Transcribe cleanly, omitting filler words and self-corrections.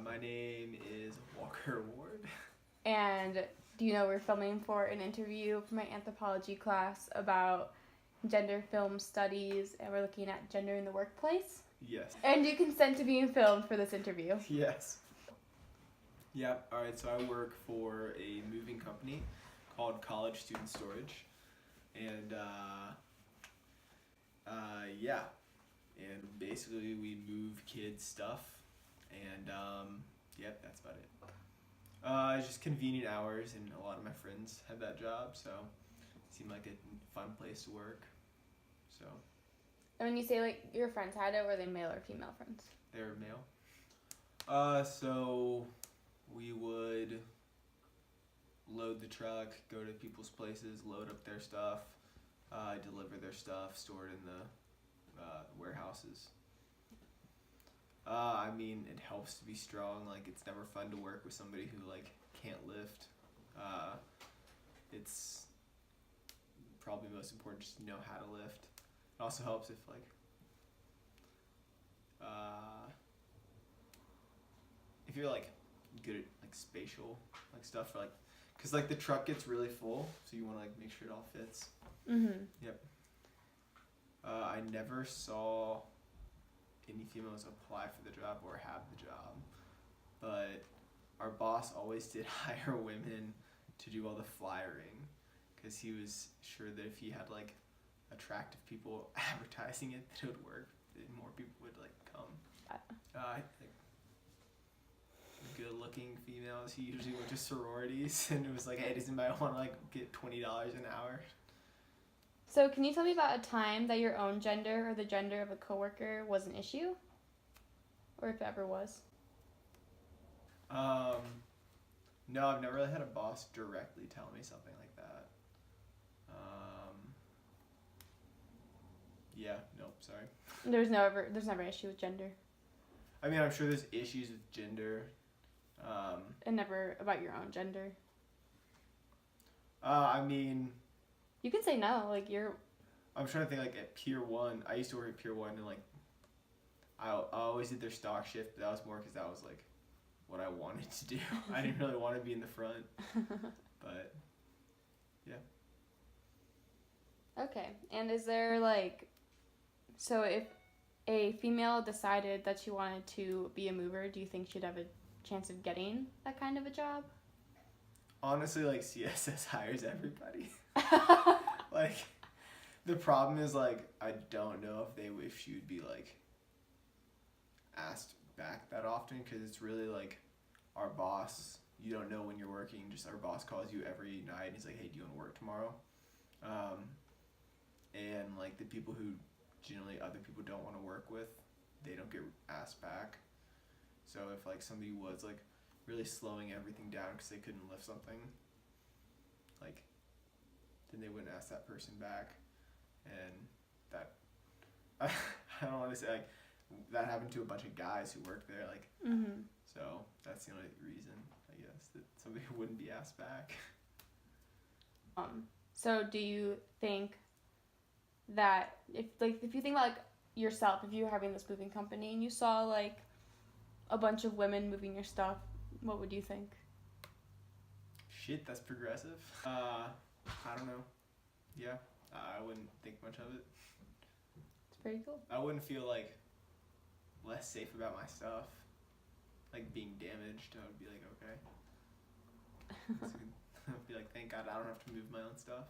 My name is Walker Ward. And do you know we're filming for an interview for my anthropology class about gender film studies, and we're looking at gender in the workplace? Yes. And do you consent to being filmed for this interview? Yes. Yeah, alright, so I work for a moving company called College Student Storage. And, yeah. And basically we move kids' stuff. And, yep, that's about it. It's just convenient hours, and a lot of my friends have that job, so it seemed like a fun place to work. So. And when you say like your friends had it, were they male or female friends? They were male. So we would load the truck, go to people's places, load up their stuff, deliver their stuff, store it in the warehouses. I mean, it helps to be strong. Like, it's never fun to work with somebody who like can't lift. It's probably most important just to know how to lift. It also helps if if you're like good at like spatial like stuff, for like, cause like the truck gets really full, so you want to like make sure it all fits. Mm-hmm. Yep. I never saw any females apply for the job or have the job, but our boss always did hire women to do all the flyering, because he was sure that if he had like attractive people advertising it, that it would work, that more people would like come. Like good looking females, he usually went to sororities, and it was like, hey, does anybody want to like get $20 an hour? So can you tell me about a time that your own gender or the gender of a coworker was an issue? Or if it ever was? No, I've never really had a boss directly tell me something like that. Yeah, nope, sorry. There's never an issue with gender. I mean, I'm sure there's issues with gender. And never about your own gender. I mean, you can say no, like you're. I'm trying to think, like at Pier 1, I used to work at Pier 1, and like I always did their stock shift, but that was more because that was like what I wanted to do. I didn't really want to be in the front, but yeah. Okay, and is there like, so if a female decided that she wanted to be a mover, do you think she'd have a chance of getting that kind of a job? Honestly, like CSS hires everybody. Like, the problem is like I don't know if she would be like asked back that often, because it's really like our boss. You don't know when you're working. Just our boss calls you every night, and he's like, "Hey, do you want to work tomorrow?" And like the people who generally other people don't want to work with, they don't get asked back. So if like somebody was like really slowing everything down because they couldn't lift something, like, then they wouldn't ask that person back. And that I don't want to say like that happened to a bunch of guys who worked there, like. Mm-hmm. So that's the only reason, I guess, that somebody wouldn't be asked back. So do you think that if you think about like yourself, if you were having this moving company and you saw like a bunch of women moving your stuff, what would you think? Shit, that's progressive. I don't know. Yeah, I wouldn't think much of it. It's pretty cool. I wouldn't feel like less safe about my stuff, like being damaged. I would be like, okay. I'd be like, thank God I don't have to move my own stuff.